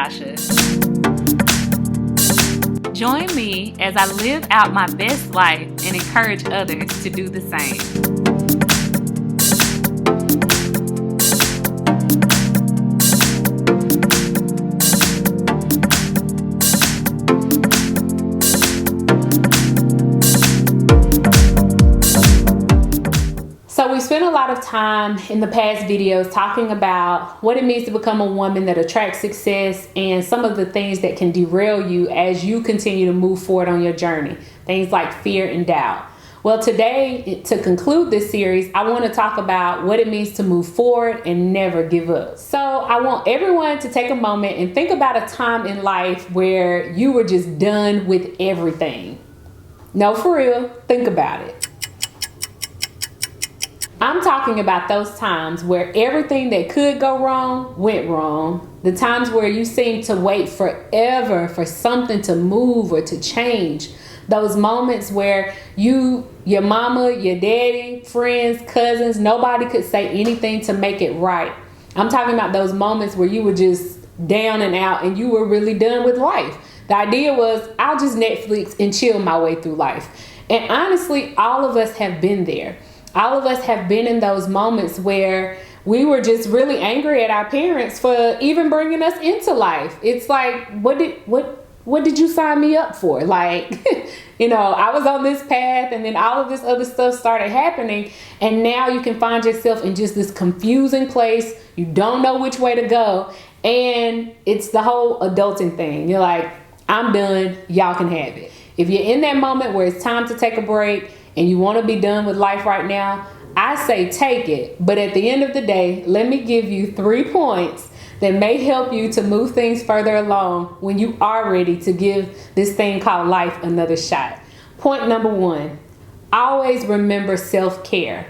Lindasha. Join me as I live out my best life and encourage others to do the same. So we spent a lot of time in the past videos talking about what it means to become a woman that attracts success and some of the things that can derail you as you continue to move forward on your journey. Things like fear and doubt. Well, today, to conclude this series, I want to talk about what it means to move forward and never give up. So I want everyone to take a moment and think about a time in life where you were just done with everything. No, for real, think about it. I'm talking about those times where everything that could go wrong went wrong. The times where you seem to wait forever for something to move or to change. Those moments where your mama, your daddy, friends, cousins, nobody could say anything to make it right. I'm talking about those moments where you were just down and out and you were really done with life. The idea was, I'll just Netflix and chill my way through life. And honestly, all of us have been there. All of us have been in those moments where we were just really angry at our parents for even bringing us into life. It's like, what did you sign me up for? Like, I was on this path and then all of this other stuff started happening. And now you can find yourself in just this confusing place. You don't know which way to go. And it's the whole adulting thing. You're like, I'm done. Y'all can have it. If you're in that moment where it's time to take a break, and you want to be done with life right now, I say take it. But at the end of the day, let me give you 3 points that may help you to move things further along when you are ready to give this thing called life another shot. Point number 1, always remember self-care.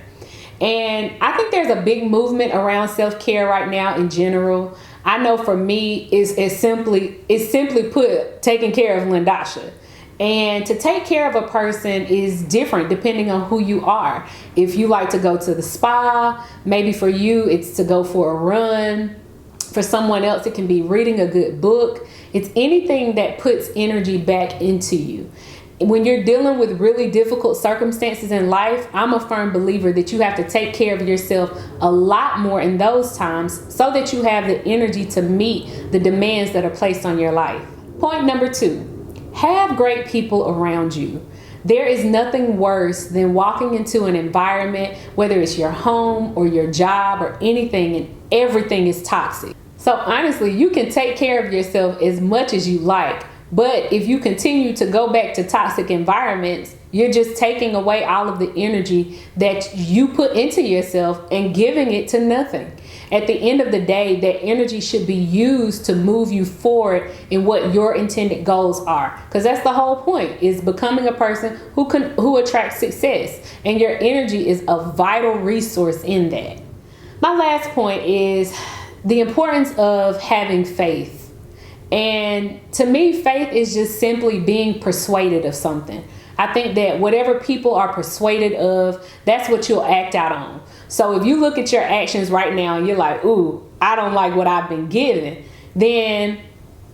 And I think there's a big movement around self-care right now in general. I know for me, it's simply put, taking care of Lindasha. And to take care of a person is different depending on who you are. If you like to go to the spa, maybe for you it's to go for a run. For someone else, it can be reading a good book. It's anything that puts energy back into you. When you're dealing with really difficult circumstances in life, I'm a firm believer that you have to take care of yourself a lot more in those times so that you have the energy to meet the demands that are placed on your life. Point number 2. Have great people around you. There is nothing worse than walking into an environment, whether it's your home or your job or anything, and everything is toxic. So honestly, you can take care of yourself as much as you like, but if you continue to go back to toxic environments, you're just taking away all of the energy that you put into yourself and giving it to nothing. At the end of the day, that energy should be used to move you forward in what your intended goals are. Because that's the whole point, is becoming a person who attracts success. And your energy is a vital resource in that. My last point is the importance of having faith. And to me, faith is just simply being persuaded of something. I think that whatever people are persuaded of, that's what you'll act out on. So if you look at your actions right now and you're like, ooh, I don't like what I've been given, then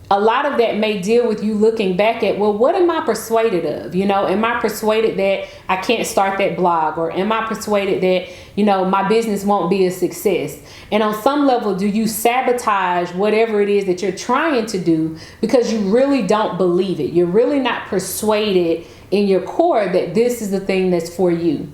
a lot of that may deal with you looking back at, well, what am I persuaded of? Am I persuaded that I can't start that blog? Or am I persuaded that, my business won't be a success? And on some level, do you sabotage whatever it is that you're trying to do because you really don't believe it? You're really not persuaded in your core that this is the thing that's for you.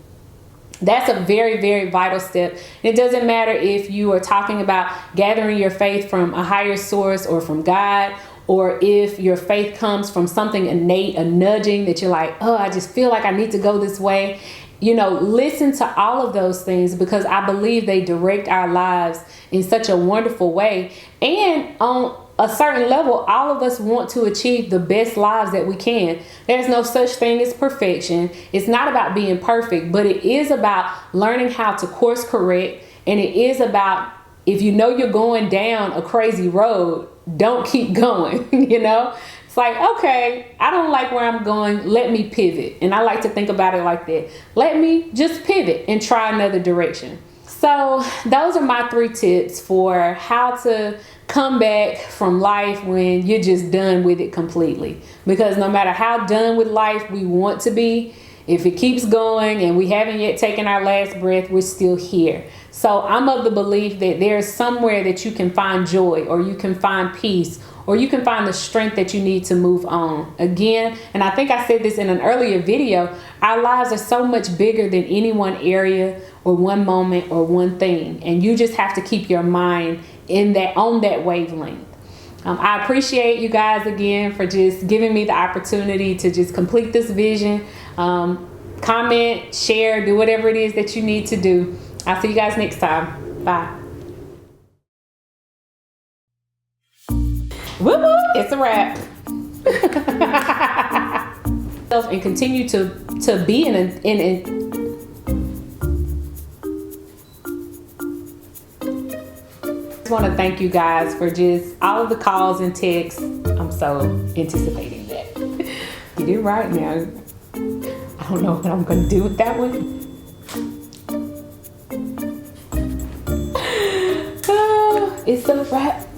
That's a very, very vital step. It doesn't matter if you are talking about gathering your faith from a higher source or from God, or if your faith comes from something innate, a nudging that you're like, oh, I just feel like I need to go this way. Listen to all of those things because I believe they direct our lives in such a wonderful way. And on a certain level, all of us want to achieve the best lives that we can. There's no such thing as perfection. It's not about being perfect, but it is about learning how to course correct. And it is about, if you know you're going down a crazy road, don't keep going, It's like, okay, I don't like where I'm going. Let me pivot. And I like to think about it like that. Let me just pivot and try another direction. So those are my 3 tips for how to come back from life when you're just done with it completely. Because no matter how done with life we want to be, if it keeps going and we haven't yet taken our last breath, we're still here. So I'm of the belief that there's somewhere that you can find joy, or you can find peace, or you can find the strength that you need to move on. Again, and I think I said this in an earlier video, our lives are so much bigger than any one area or one moment or one thing. And you just have to keep your mind on that wavelength. I appreciate you guys again for just giving me the opportunity to just complete this vision. Comment, share, do whatever it is that you need to do. I'll see you guys next time. Bye. Woo woo, it's a wrap. And continue to be in a I want to thank you guys for just all of the calls and texts. I'm so anticipating that. You did right now. I don't know what I'm going to do with that one. Oh, it's a wrap.